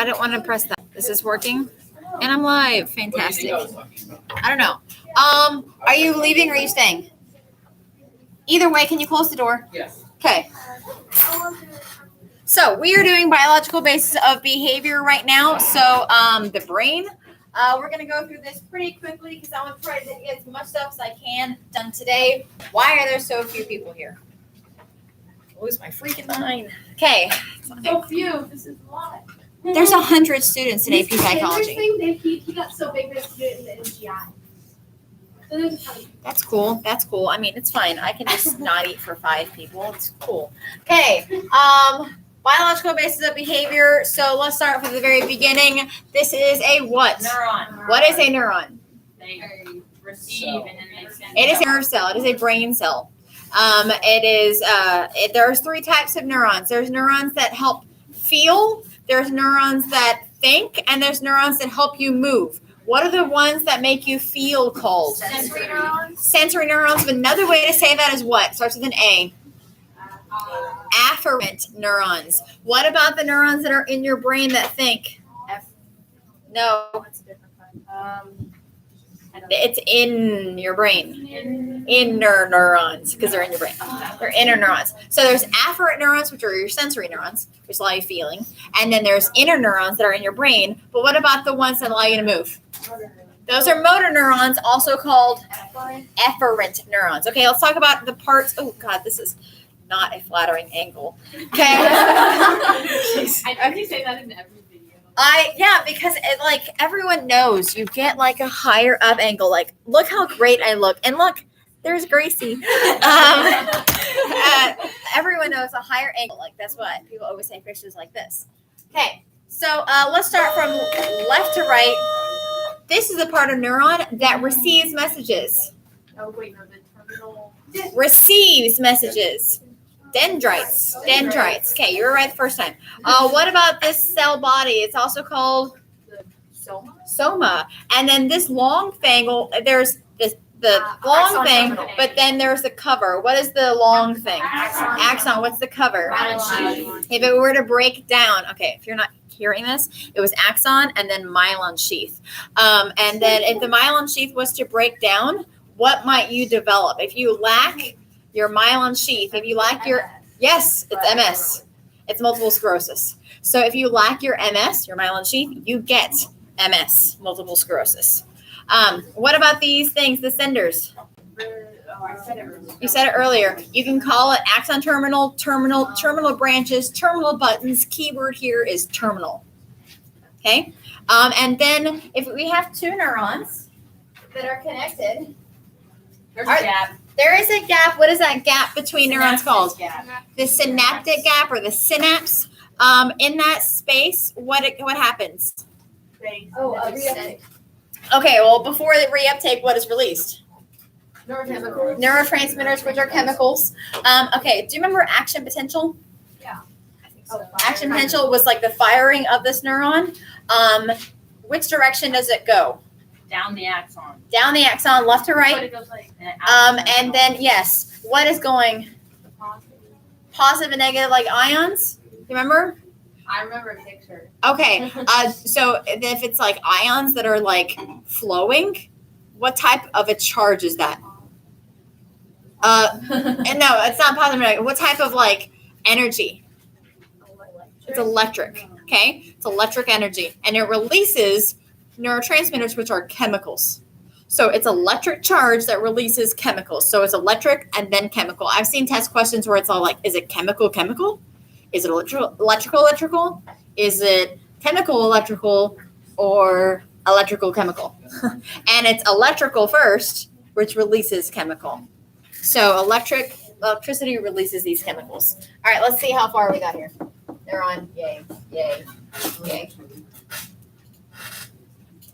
I don't want to press that. Is this working? And I'm live. Fantastic. I don't know. Are you leaving or are you staying? Either way, can you close the door? Yes. Okay. So we are doing biological basis of behavior right now. So the brain. We're going to go through this pretty quickly because I want to try to get as much stuff as I can done today. Why are there so few people here? Lose my freaking mind. Okay. So few. This is a lot. There's 100 students in AP Psychology. He got so big that he did it in MGI. So there's a ton of people. That's cool. That's cool. I mean, it's fine. I can just not eat for 5 people. It's cool. Okay. Biological basis of behavior. So let's start from the very beginning. This is a what? Neuron. What is a neuron? They receive and then they send. It is a nerve cell. It is a brain cell. There's 3 types of neurons. There's neurons that help feel. There's neurons that think, and there's neurons that help you move. What are the ones that make you feel called? Sensory neurons. Sensory neurons. Another way to say that is what? Starts with an A. Afferent neurons. What about the neurons that are in your brain that think? No, What's a different kind? it's in your brain. Inner neurons, because they're in your brain. They're inner neurons. So there's afferent neurons, which are your sensory neurons, which allow you feeling. And then there's inner neurons that are in your brain. But what about the ones that allow you to move? Those are motor neurons, also called efferent neurons. Okay, let's talk about the parts. Oh, God, this is not a flattering angle. Okay. I think say that in every video. Because everyone knows you get like a higher up angle. Like, look how great I look. And look, there's Gracie. Everyone knows a higher angle. Like, that's what people always say pictures like this. Okay. So let's start from left to right. This is a part of neuron that receives messages. Oh wait, no, the terminal. Receives messages. Dendrites. Okay, you were right the first time. What about this cell body? It's also called soma. And then this long thing, there's the long thing, terminal. but then there's the cover. What is the long thing? Axon. What's the cover? If it were to break down, okay, if you're not hearing this, it was axon and then myelin sheath. And then if the myelin sheath was to break down, what might you develop? If you lack your myelin sheath, if you lack yes, it's MS. It's multiple sclerosis. So if you lack your MS, your myelin sheath, you get MS, multiple sclerosis. What about these things, the senders? I said it earlier. You said it earlier. You can call it axon terminal branches, terminal buttons. Keyword here is terminal. Okay? And then if we have 2 neurons that are connected, There's a gap. there is a gap. What is that gap between neurons called? Gap. The synaptic gap or the synapse. In that space, what happens? Reuptake. Okay, well, before the reuptake, what is released? Neurochemicals. Neurotransmitters, which are chemicals. Okay, do you remember action potential? Action potential was like the firing of this neuron. Which direction does it go? Down the axon. Down the axon, left to But right. it goes like And then, yes, what is going? Positive and negative, like ions? You remember? I remember a picture. Okay, so if it's like ions that are like flowing, what type of a charge is that? And no, it's not positive. Negative. What type of like energy? It's electric. Okay, it's electric energy, and it releases neurotransmitters, which are chemicals. So it's electric charge that releases chemicals. So it's electric and then chemical. I've seen test questions where it's all like, is it chemical? Is it electrical? Is it chemical electrical or electrical chemical? And it's electrical first, which releases chemical. So electricity releases these chemicals. All right, let's see how far we got here. Neuron, yay.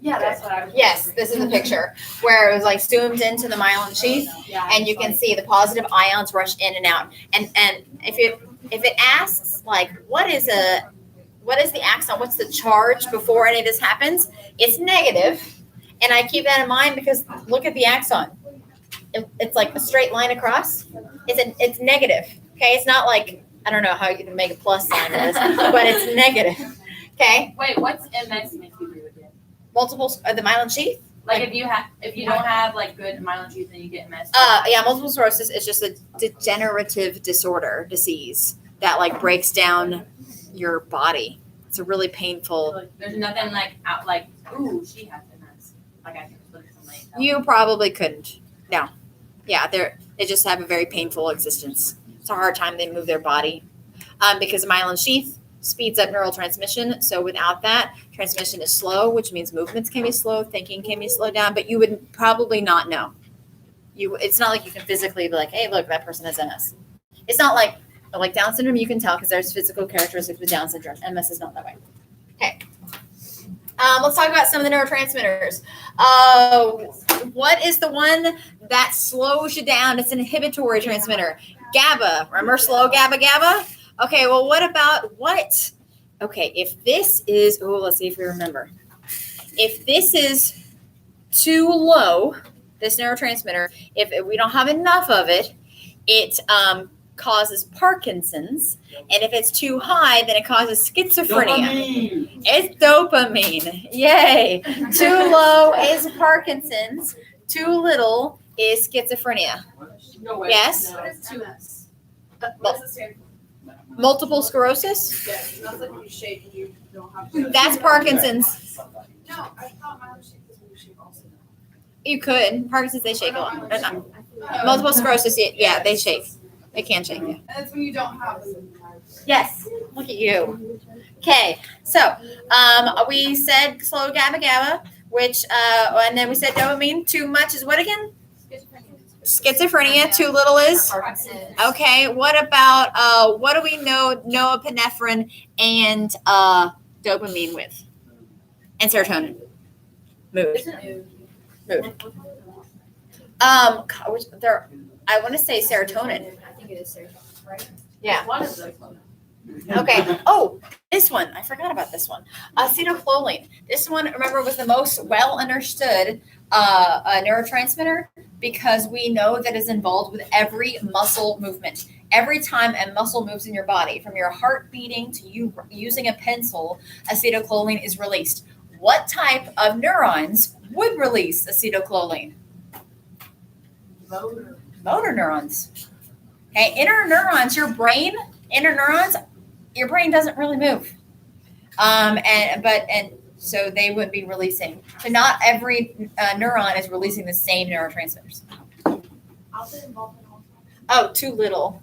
Yeah, that's what I was. Yes, this is a picture where it was like zoomed into the myelin sheath, and you can see the positive ions rush in and out. And if it asks like what is the axon, what's the charge before any of this happens, it's negative. And I keep that in mind because look at the axon. It's like a straight line across. It's negative. Okay, it's not like, I don't know how you can make a plus sign of this, but it's negative. Okay, Wait, what's MS make you do again? multiple the myelin sheath. Like if you don't have like good myelin sheath, then you get MS. Yeah, multiple sclerosis is just a degenerative disease that like breaks down your body. It's a really painful. There's nothing like out like, ooh, she has MS. Like I can just look at somebody. and tell. You probably couldn't. No. Yeah, they just have a very painful existence. It's a hard time they move their body. Because the myelin sheath speeds up neurotransmission. So without that, transmission is slow, which means movements can be slow, thinking can be slowed down, but you would probably not know. It's not like you can physically be like, hey, look, that person has MS. It's not like Down syndrome, you can tell because there's physical characteristics with Down syndrome. MS is not that way. Okay. Let's talk about some of the neurotransmitters. What is the one that slows you down? It's an inhibitory transmitter. GABA. Remember slow GABA? Okay, well, what about what? Okay, if this is, let's see if we remember. If this is too low, this neurotransmitter, if we don't have enough of it, it causes Parkinson's. And if it's too high, then it causes schizophrenia. Dopamine. It's dopamine. Yay. Too low is Parkinson's. Too little is schizophrenia. No way. Yes? What is 2S? Well, What does it stand for? multiple sclerosis. Yeah, that's like when you shake and you don't have to. That's Parkinson's. No, I thought my other shake was when you shake also. You could. Parkinson's, they shake a lot. Multiple sclerosis, yeah, they shake. They can shake. Yeah. And that's when you don't have them. Yes. Look at you. Okay. So we said slow GABA, which, and then we said dopamine. Too much is what again? Schizophrenia. Too little is? Okay. What about, what do we know norepinephrine and dopamine with? And serotonin. Mood. I want to say serotonin. I think it is serotonin, right? Yeah. One of those. Okay. Oh, this one. I forgot about this one. Acetylcholine. This one, remember, was the most well understood neurotransmitter because we know that it's involved with every muscle movement. Every time a muscle moves in your body, from your heart beating to you using a pencil, acetylcholine is released. What type of neurons would release acetylcholine? Motor neurons. Okay, inner neurons, your brain doesn't really move. And so they would be releasing. So not every neuron is releasing the same neurotransmitters. Oh, too little.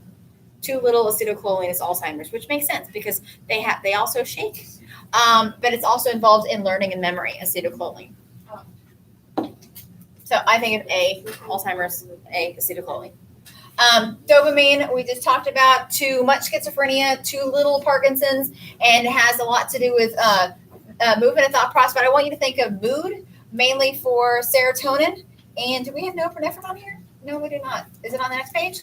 Too little acetylcholine is Alzheimer's, which makes sense because they also shake. But it's also involved in learning and memory, acetylcholine. So I think of A, Alzheimer's, A, acetylcholine. Dopamine, we just talked about. Too much schizophrenia, too little Parkinson's, and it has a lot to do with movement and thought process. But I want you to think of mood, mainly for serotonin. And do we have norepinephrine on here? No, we do not. Is it on the next page?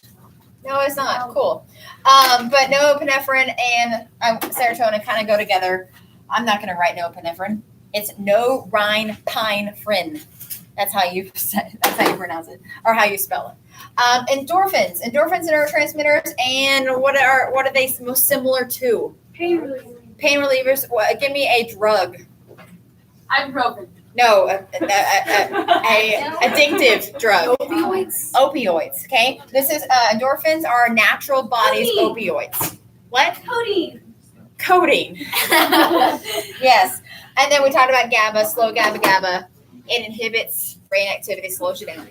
No, it's not. Cool. But norepinephrine and serotonin kind of go together. I'm not going to write norepinephrine. It's norepinephrine. That's how you pronounce it, or how you spell it. Endorphins are neurotransmitters, and what are they most similar to? Pain relief. Pain relievers. Give me a drug. Ibuprofen. No, a addictive drug. Opioids. Okay, this is endorphins are natural body's opioids. What? Codeine. Yes, and then we talked about GABA, slow GABA. It inhibits brain activity, slows you down.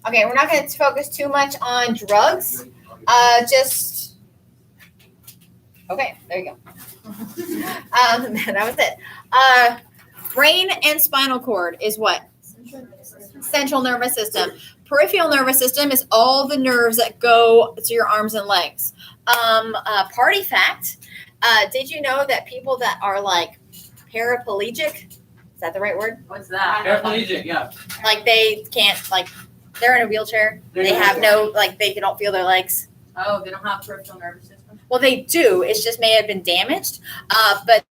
Okay, we're not going to focus too much on drugs. Okay, there you go. That was it. Brain and spinal cord is what? Central nervous system. Peripheral nervous system is all the nerves that go to your arms and legs. Party fact, did you know that people that are like paraplegic, is that the right word? What's that? Paraplegic, yeah. Like they can't, like they're in a wheelchair. They have no, like they don't feel their legs. Oh, they don't have peripheral nervous system. Well, they do. It's just may have been damaged. But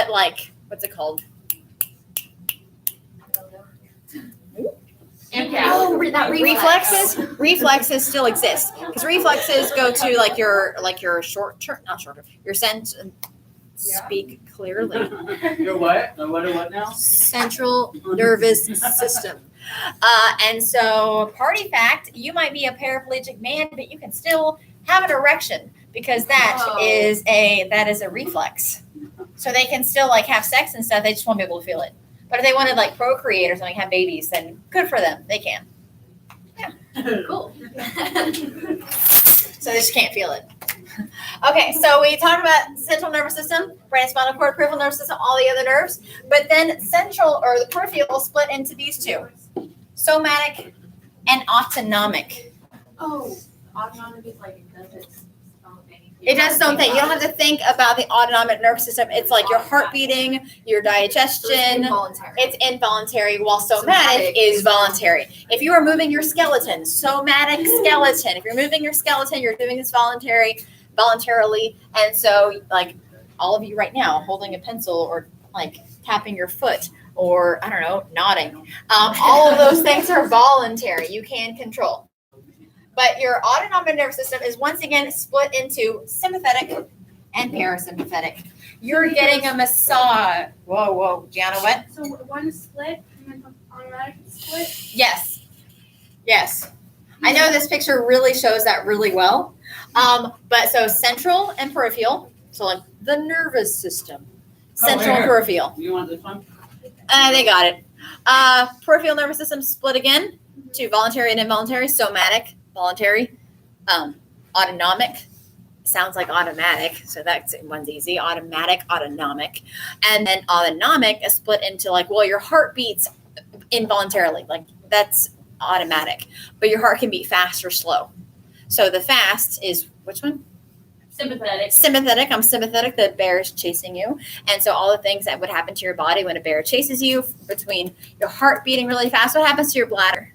like, what's it called? Oh, that reflex. Reflexes still exist because reflexes go to your short term, not short term, your Speak clearly. Your what? What now? Central nervous system. And so, party fact, you might be a paraplegic man, but you can still have an erection because that is a reflex. So they can still like have sex and stuff. They just won't be able to feel it. But if they wanted like procreate or something, have babies, then good for them. They can. Cool. So they just can't feel it. Okay, so we talked about central nervous system, brain, spinal cord, peripheral nervous system, all the other nerves. But then central or the peripheral split into these two: somatic and autonomic. Oh, autonomic is like it does its own thing. It does something. You don't have to think about the autonomic nervous system. It's like your heart beating, your digestion. It's involuntary, while somatic is voluntary. If you are moving your skeleton, somatic skeleton. If you're moving your skeleton, you're doing this voluntarily. And so, like all of you right now, holding a pencil or like tapping your foot or I don't know, nodding. All of those things are voluntary. You can control. But your autonomic nervous system is once again split into sympathetic and parasympathetic. You're getting a massage. Whoa, Gianna, what? So one is split and then automatic is split. Yes. I know this picture really shows that really well. But so central and peripheral, so like the nervous system. Central and peripheral. You want this one? They got it. Peripheral nervous system split again to voluntary and involuntary, somatic, voluntary, autonomic, sounds like automatic, so that one's easy. Automatic, autonomic. And then autonomic is split into like, well, your heart beats involuntarily, like that's automatic, but your heart can beat fast or slow. So the fast is which one? Sympathetic. Sympathetic. I'm sympathetic. The bear is chasing you. And so all the things that would happen to your body when a bear chases you, between your heart beating really fast, what happens to your bladder?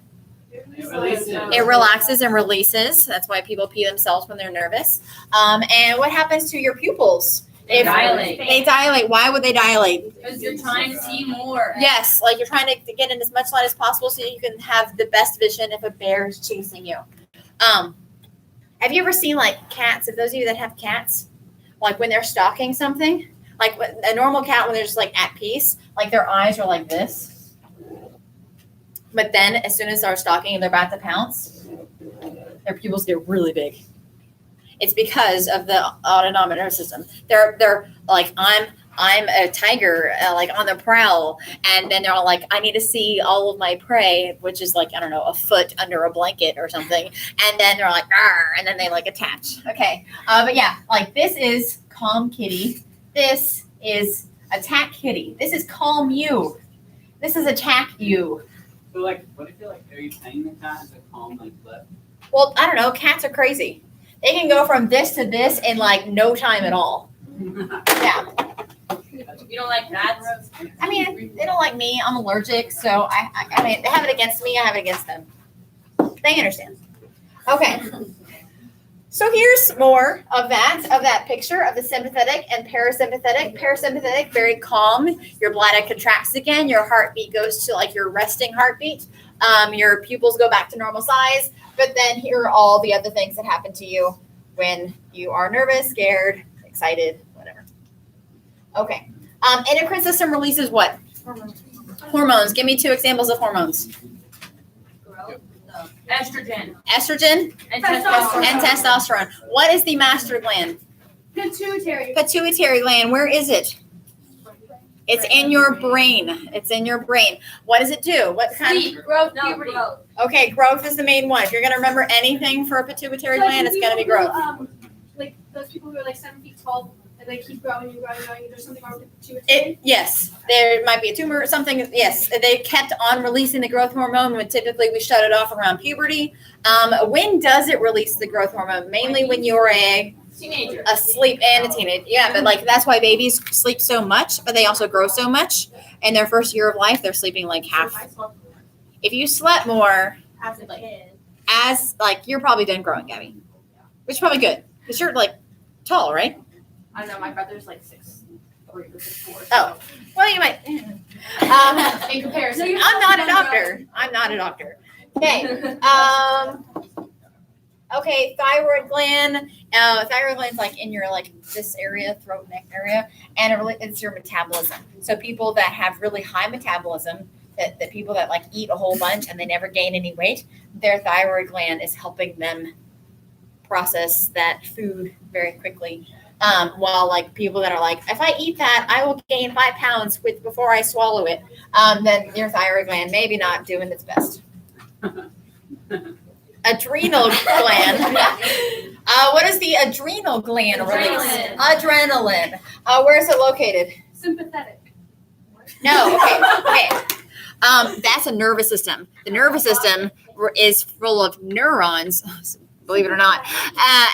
It relaxes and releases. That's why people pee themselves when they're nervous. And what happens to your pupils? They dilate. They dilate. Why would they dilate? Because you're trying to see more. Yes, like you're trying to get in as much light as possible so you can have the best vision if a bear is chasing you. Have you ever seen like cats? If those of you that have cats, like when they're stalking something, like a normal cat when they're just like at peace, like their eyes are like this. But then as soon as they're stalking and they're about to pounce, their pupils get really big. It's because of the autonomic nervous system. They're like, I'm a tiger, like on the prowl, and then they're all like, I need to see all of my prey, which is like, I don't know, a foot under a blanket or something, and then they're like, arr, and then they like attach. Okay, but yeah, like this is calm kitty. This is attack kitty. This is calm you. This is attack you. So like, what if you're like, are you paying the cat as a calm like flip? Well, I don't know. Cats are crazy. They can go from this to this in like no time at all. Yeah. You don't like cats? I mean, they don't like me. I'm allergic, so I mean, they have it against me. I have it against them. They understand. Okay. So here's more of that picture of the sympathetic and parasympathetic. Parasympathetic, very calm. Your bladder contracts again. Your heartbeat goes to like your resting heartbeat. Your pupils go back to normal size. But then here are all the other things that happen to you when you are nervous, scared, excited, whatever. Okay. Endocrine system releases what? Hormones. Give me 2 examples of hormones. Estrogen. Estrogen And Testosterone. and testosterone. What is the master gland? Pituitary. Pituitary gland. Where is it? It's in your brain. It's in your brain. What does it do? What kind Sleep, growth, No, puberty. growth. Okay, growth is the main one. If you're going to remember anything for a pituitary gland, it's going to be growth. Like those people who are like 7 feet tall and they keep growing and growing. There's something wrong with the pituitary. Yes, there might be a tumor or something. Yes, they kept on releasing the growth hormone when typically we shut it off around puberty. When does it release the growth hormone? Mainly when you're Teenager. asleep and a teenager. Yeah, but like that's why babies sleep so much, but they also grow so much. In their first year of life, they're sleeping like half. If you slept more, As a kid. as like you're probably done growing, Gabby, which is probably good because you're like tall, right? I know, my brother's like 6'3" or 6'4". Oh. Well, you might. In comparison. I'm not a doctor. I'm not a doctor. Okay. Okay, thyroid gland. Thyroid gland's like in your like this area, throat, neck area, and it's your metabolism. So people that have really high metabolism, that people that like eat a whole bunch and they never gain any weight, their thyroid gland is helping them process that food very quickly. While like people that are like, if I eat that, I will gain 5 pounds before I swallow it. Then your thyroid gland maybe not doing its best. Adrenal gland. What is the adrenal gland release? Adrenaline. Where is it located? Sympathetic. No. Okay. That's a nervous system. The nervous system is full of neurons, believe it or not.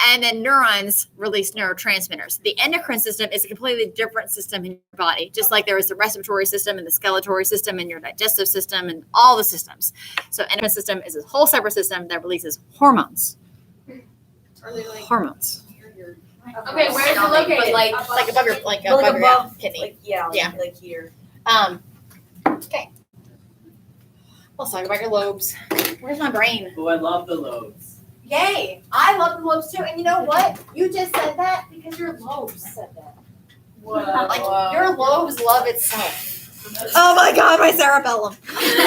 And then neurons release neurotransmitters. The endocrine system is a completely different system in your body, just like there is the respiratory system and the skeletal system and your digestive system and all the systems. So endocrine system is a whole separate system that releases hormones. Are they like Hormones. okay, where is it located? Like- It's like above your Like above your above, kidney. like, yeah, Yeah. like here. Okay. Let's talk about your lobes. Where's my brain? Oh, I love the lobes. Yay! I love the lobes too. And you know what? You just said that because your lobes said that. Like your lobes love itself. Oh my God, my cerebellum. Okay.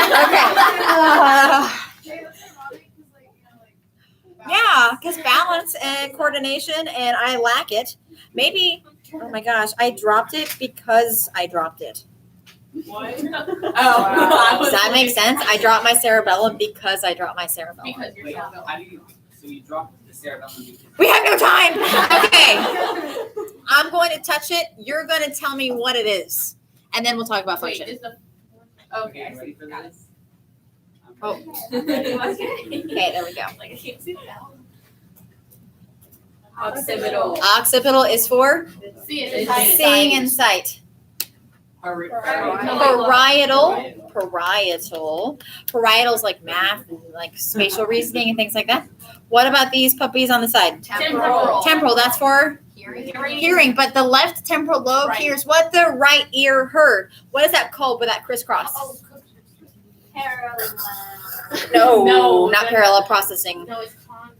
Yeah, because balance and coordination, and I lack it. Maybe. Oh my gosh, I dropped it because I dropped it. What? Does that make sense? I dropped my cerebellum because I dropped my cerebellum. Because you're Wait, so how do you? So you dropped the cerebellum. We have no time. Okay. I'm going to touch it. You're going to tell me what it is. And then we'll talk about Wait, function. is the okay, I Ready see. for Got it. this? Oh. Okay, there we go. Like I can't see that. Occipital. Occipital is for See it. It's seeing and sight. Parietal. Parietal is like math and like spatial reasoning and things like that. What about these puppies on the side? Temporal. Temporal, that's for hearing. But the left temporal lobe Right. hears what the right ear heard. What is that called with that crisscross? No, No. not parallel processing. No, it's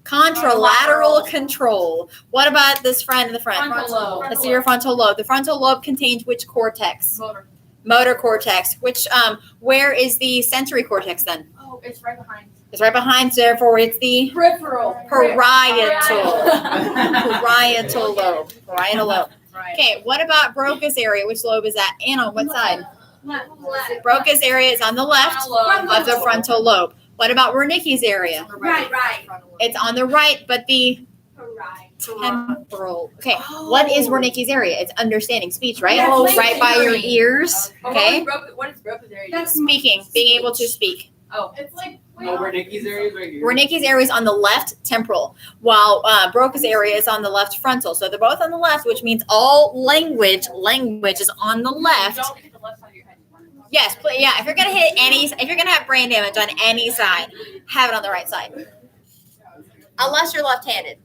Contralateral control. What about this friend in the front? Frontal lobe. Let's see your frontal lobe. The frontal lobe contains which cortex? motor. Motor cortex. Which where is the sensory cortex then? Oh, it's right behind. It's right behind, therefore it's the Peripheral. parietal. Parietal lobe. Parietal lobe. Right. Okay, what about Broca's area? Which lobe is that? And on what side? Left. Broca's area is on the left of the frontal lobe. What about Wernicke's area? Right. It's on the right, but the Right. temporal. Okay, what is Wernicke's area? It's understanding speech, right? Yeah, it's Right by your hearing. ears. Okay, What is Broca's area? That's speaking, being able to speak. Oh, It's like Oh, Wernicke's area is right here. Wernicke's area is on the left temporal, while Broca's area is on the left frontal. So they're both on the left, which means all language is on the left. Don't hit the left side of your head. Yes, yeah. If you're gonna if you're gonna have brain damage on any side, have it on the right side, unless you're left-handed.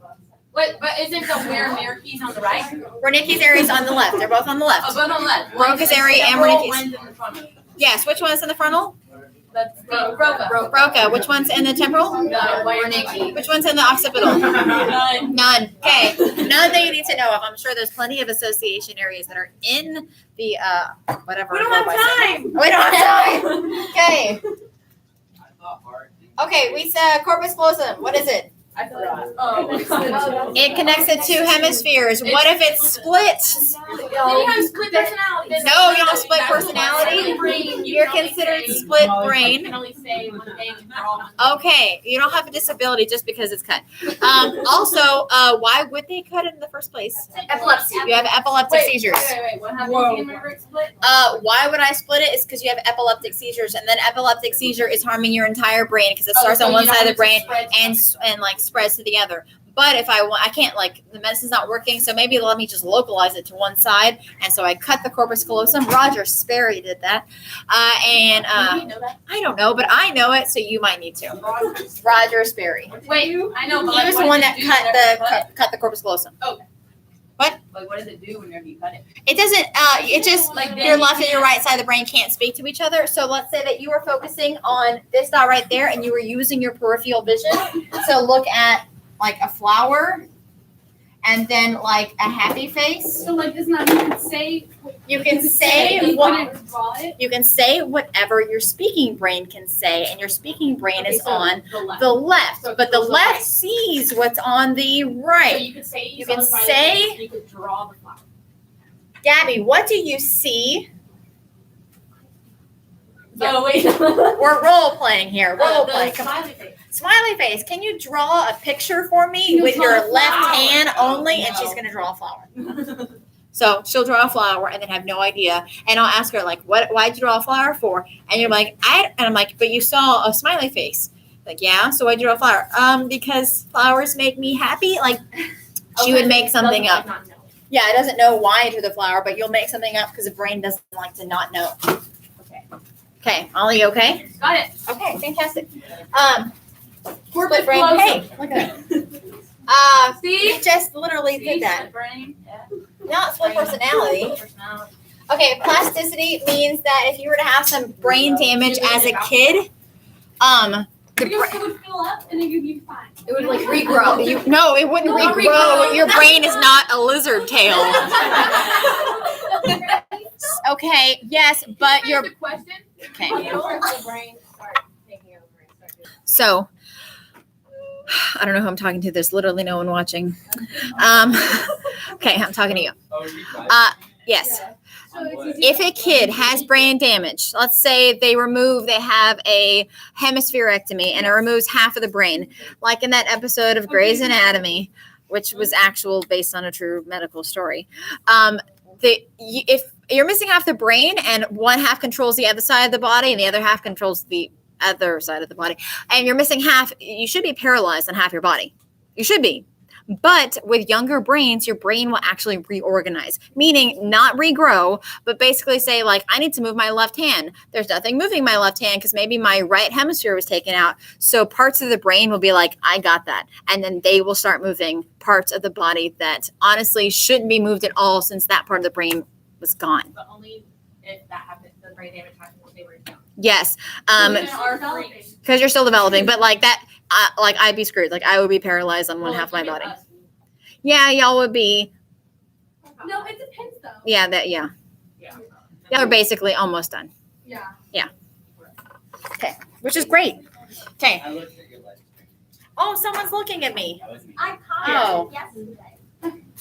Wait, but isn't the where Merkey's on the right? Wernicke's area is on the left. They're both on the Oh, left. but on the left. Broca's area and Temporal, Wernicke's. one's in the front. Yes. Which one is in the frontal? That's Broca. Broca. Which one's in the temporal? Wernicke. Which one's in the occipital? None. None. Okay. None that you need to know of. I'm sure there's plenty of association areas that are in the whatever. we don't have time. We don't have time. Okay. I thought heart. Okay. We said corpus callosum. What is it? I forgot. Oh. It connects the two hemispheres. What if it's split? You have split personality. No, you don't split personality. You're considered split You brain. can only say one thing. for all- Okay, you don't have a disability just because it's cut. Also, why would they cut it in the first place? Epilepsy. You have epileptic seizures. Wait. What happens Whoa. if you remember it split? Why would I split it? Is because you have epileptic seizures, and then epileptic seizure is harming your entire brain because it starts Oh, so on one you don't side of the want it brain to spread and like spreads to the other. But if I want, I can't, like, the medicine's not working, so maybe let me just localize it to one side. And so I cut the corpus callosum. Roger Sperry did that. Do you know that? I don't know, but I know it, so you might need to. Roger Sperry. Wait, I know. But He was the one that cut the corpus callosum. Like, what does it do whenever you cut it? It doesn't, it just, Like, your left and your right side of the brain can't speak to each other. So let's say that you were focusing on this dot right there and you were using your peripheral vision. So look at like a flower, and then like a happy face. So like, isn't that you can say? You can say what couldn't draw it. you can say whatever your speaking brain can say, and your speaking brain is on the left. the left, So it but the goes the left right. sees what's on the So right. you could say You saw can the smiley say- face, you could draw the flower. Gabby, what do you see? Yeah. Oh wait. We're role playing here. Role The playing. Come on. smiley face. Smiley face. Can you draw a picture for me You with draw your a left flower. hand only? And No. she's gonna draw a flower. So she'll draw a flower and then have no idea. And I'll ask her like, why'd you draw a flower for? And you're like, and I'm like, but you saw a smiley face. Like, yeah, so why'd you draw a flower? Because flowers make me happy. Like she would make something Doesn't up. like not know. Yeah, it doesn't know why I drew the flower, but you'll make something up because the brain doesn't like to not know. Okay. Okay, Ollie, okay? Got it. Okay, fantastic. We're Split brain. closer. Hey, look at that. See? We just literally See? did that. Split brain. Yeah. Not split personality. Personality. Okay, plasticity means that if you were to have some brain damage as a kid, the It would fill up and then you'd be fine. it would like regrow. No, it wouldn't No, regrow. regrow. Your brain is not a lizard tail. Okay, yes, but your The question. okay. The brain start taking over and start doing. So I don't know who I'm talking to. There's literally no one watching. Okay, I'm talking to you. Oh, you guys. Yes. So it's easy If to- a kid has brain damage, let's say they have a hemispherectomy and it removes half of the brain, like in that episode of Grey's Anatomy, which was actual based on a true medical story. If you're missing half the brain and one half controls the other side of the body and the other half controls the other side of the body, and you're missing half, you should be paralyzed on half your body. You should be. But with younger brains, your brain will actually reorganize, meaning not regrow, but basically say, like, I need to move my left hand. There's nothing moving my left hand because maybe my right hemisphere was taken out. So parts of the brain will be like, I got that. And then they will start moving parts of the body that honestly shouldn't be moved at all since that part of the brain was gone. But only if that happened, the brain damage happened when they were young. Yes. Women It's are developing. free. Because you're still developing. But like that, like I'd be screwed. Like I would be paralyzed on one Well, half of my if you body. get us, Yeah, y'all would be. No, it depends though. Yeah, yeah. Y'all are basically almost done, Yeah. which is great. Okay. I looked at your life. Oh, someone's looking at me. That was me. I Oh. commented yesterday.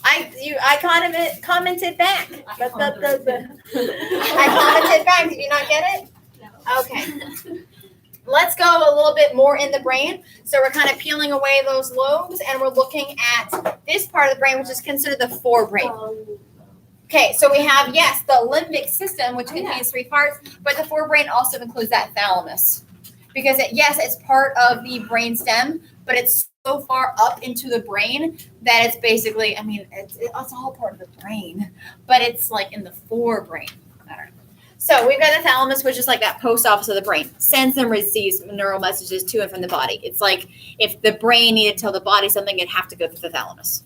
I commented back. I commented back. Did you not get it? Okay. Let's go a little bit more in the brain. So we're kind of peeling away those lobes and we're looking at this part of the brain, which is considered the forebrain. Okay, so we have, yes, the limbic system, which contains 3 parts, but the forebrain also includes that thalamus. Because, it's part of the brain stem, but it's so far up into the brain that it's basically, it's all part of the brain, but it's like in the forebrain. So we've got the thalamus, which is like that post office of the brain, sends and receives neural messages to and from the body. It's like if the brain needed to tell the body something, it'd have to go through the thalamus.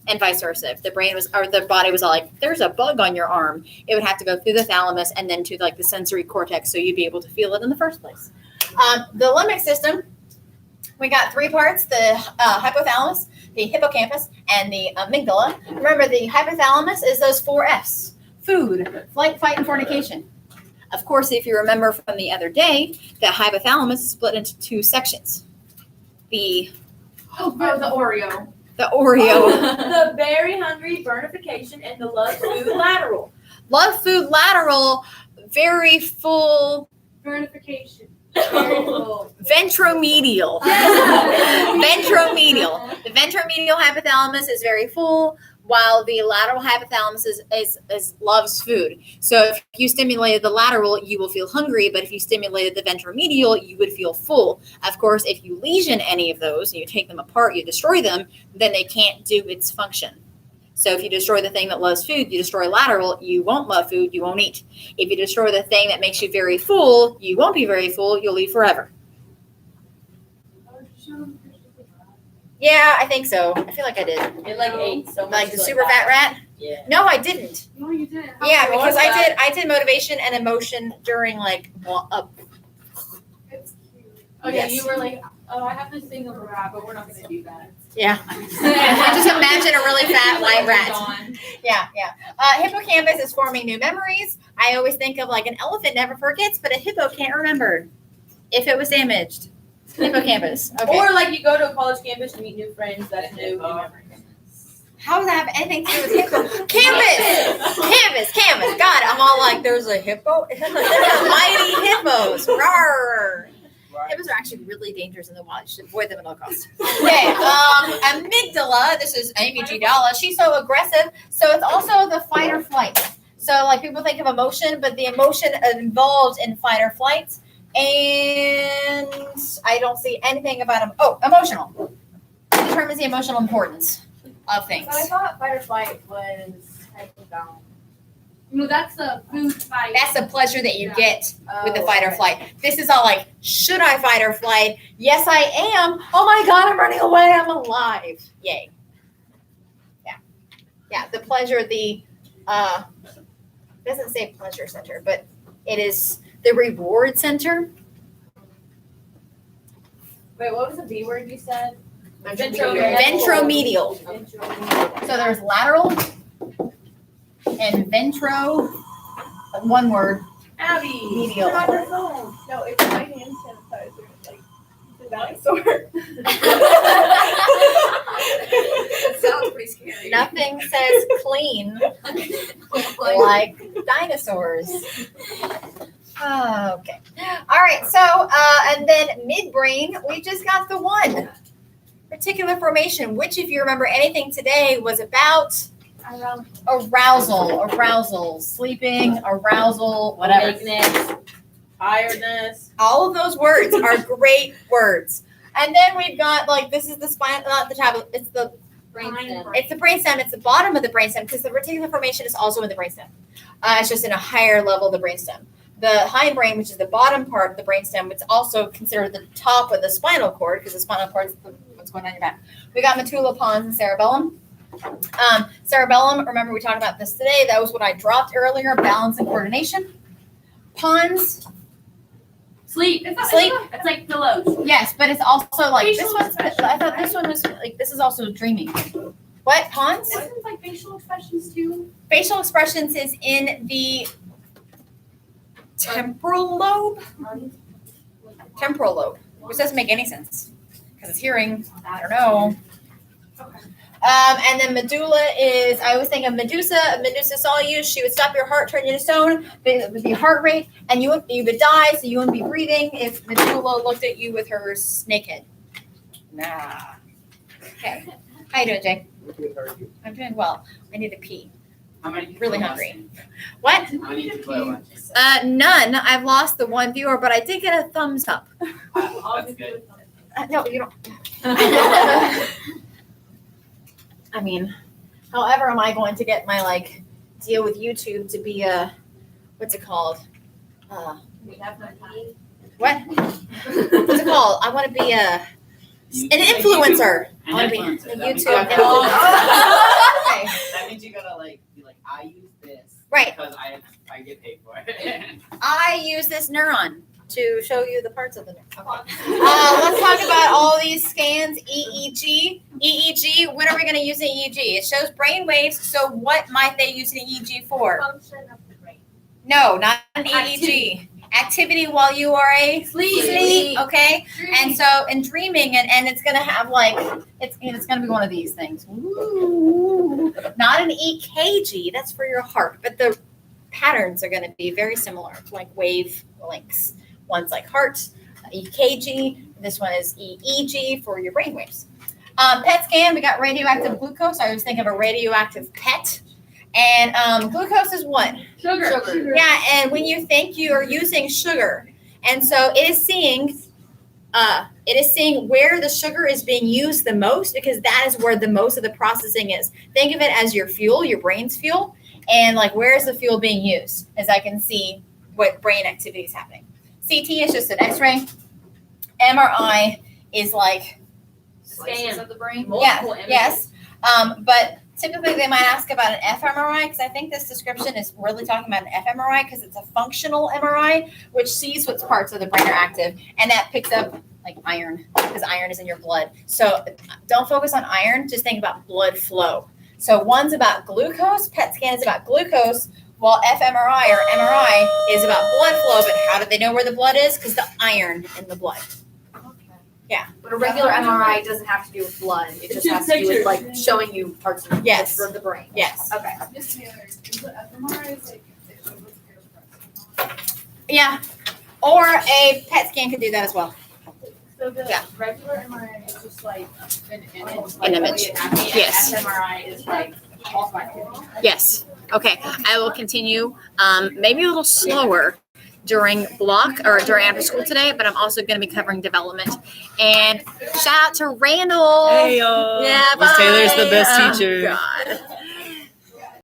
And vice versa. If the brain was, or the body was all like, there's a bug on your arm, it would have to go through the thalamus and then to like the sensory cortex so you'd be able to feel it in the first place. The limbic system, we got 3 parts, the hypothalamus, the hippocampus, and the amygdala. Remember, the hypothalamus is those 4 Fs: food, flight, fight, and fornication. Of course, if you remember from the other day, the hypothalamus is split into 2 sections. The Oh, the Oreo. Oreo. The very hungry burnification and the love food lateral. Love food lateral, very full Vernification. ventromedial. Ventromedial. The ventromedial hypothalamus is very full, while the lateral hypothalamus is loves food. So if you stimulated the lateral, you will feel hungry, but if you stimulated the ventromedial, you would feel full. Of course, if you lesion any of those and you take them apart, you destroy them, then they can't do its function. So if you destroy the thing that loves food, you destroy lateral, you won't love food, you won't eat. If you destroy the thing that makes you very full, you won't be very full, you'll eat forever. Yeah, I think so. I feel like I did. It like ate so much. Like the super fat rat? Yeah. No, I didn't. No, you didn't. Yeah, How because was that? I did motivation and emotion during like It's cute. Okay, Yes. you were like, oh, I have this thing of a rat, but we're not going to do that. Yeah. Just imagine a really fat white rat. Yeah. Hippocampus is forming new memories. I always think of like an elephant never forgets, but a hippo can't remember if it was damaged. Hippocampus. Okay. Or like you go to a college campus and meet new friends, that's new memories. How does that have anything to do with hippo? Campus. God, I'm all like, there's a hippo. There's a mighty hippos. Rawr. Hippos are actually really dangerous in the wild. You should avoid them at all costs. Okay, amygdala. This is Amy G. Dalla. She's so aggressive. So it's also the fight or flight. So like people think of emotion, but the emotion involved in fight or flight. And I don't see anything about them. Oh, emotional. It determines the emotional importance of things. But I thought fight or flight was about. No, that's the food fight. That's the pleasure that you get with the fight or flight. This is all like, should I fight or flight? Yes, I am. Oh my God, I'm running away. I'm alive. Yay. Yeah. The pleasure, doesn't say pleasure center, but it is the reward center. Wait, what was the B word you said? Ventromedial. Ventromedial. So there's lateral and ventro, one word, Abby. medial. on your phone. No, it's my hand sanitizer. Like, it's a dinosaur. Sounds pretty scary. Nothing says clean like dinosaurs. Okay. All right. So, and then midbrain, we just got the one. Reticular formation, which, if you remember anything today, was about arousal, sleeping, arousal, whatever. Awakeness, tiredness. All of those words are great words. And then we've got like, this is the spine, not the top, it's the Brainstem. It's the brainstem. It's the bottom of the brainstem because the reticular formation is also in the brainstem. It's just in a higher level of the brainstem. The hindbrain, which is the bottom part of the brainstem, it's also considered the top of the spinal cord because the spinal cord is what's going on in your back. We got medulla, pons, and cerebellum. Cerebellum, remember we talked about this today. That was what I dropped earlier, balance and coordination. Pons, Sleep. Sleep. It's like pillows. yes, but it's also like Facial this one's. expression. I thought this one was like this is also dreaming. What pons? Isn't it like facial expressions too? Facial expressions is in the temporal lobe. Temporal lobe, which doesn't make any sense because it's hearing. I don't know. Okay. And then medulla is, I always think of Medusa. Medusa saw you, she would stop your heart, turn you to stone, with the heart rate, and you would die, so you wouldn't be breathing if Medulla looked at you with her snake head. Nah. Okay. How you doing, Jay? I'm doing well. I need to pee. How many people Really are hungry. watching? What? How many people are watching? None. I've lost the one viewer, but I did get a thumbs up. That's good. No, you don't. I mean, however am I going to get my like deal with YouTube to be a, what's it called? We have no time. What? What's it called? I want to be an influencer. I want to be a influencer. That means YouTube you gotta- influencer. Okay. That means you gotta like be like, I use this Right. because I get paid for it. I use this neuron to show you the parts of the neuron. Okay. Let's talk about all these scans. EEG. EEG. When are we going to use an EEG? It shows brain waves. So what might they use an EEG for? Function of the brain. No, not an EEG. Activity while you are sleep. Okay. And so in dreaming, and it's going to have like it's going to be one of these things. Ooh. Not an EKG. That's for your heart, but the patterns are going to be very similar, like wave lengths. One's like heart, EKG. This one is EEG for your brain waves. PET scan, we got radioactive glucose. I always think of a radioactive PET. And glucose is what? Sugar. Yeah, and when you think you are using sugar, and so it is seeing where the sugar is being used the most because that is where the most of the processing is. Think of it as your fuel, your brain's fuel, and like where is the fuel being used? As I can see what brain activity is happening. CT is just an X-ray. MRI is like Scan of the brain. multiple images. yes, but typically they might ask about an fMRI because I think this description is really talking about an fMRI because it's a functional MRI which sees what parts of the brain are active and that picks up like iron, because iron is in your blood. So don't focus on iron, just think about blood flow. So one's about glucose, PET scan is about glucose, while fMRI or MRI is about blood flow. But how do they know where the blood is? Because the iron in the blood. But a regular MRI doesn't have to do with blood. It just has to do with like showing you parts of Yes. for the brain. Yes. Okay. Miss Taylor, is the fMRI is like it shows what's expressed. Yeah. Or a PET scan could do that as well. So the Yeah. regular MRI is just like an image, An like image. the anatomy, Yes. and fMRI is like also activity. Yes. Okay. I will continue maybe a little slower during block or during after school today, but I'm also going to be covering development. And shout out to Randall. Hey, Yeah, Miss Taylor's the bye. best Oh, teacher. God.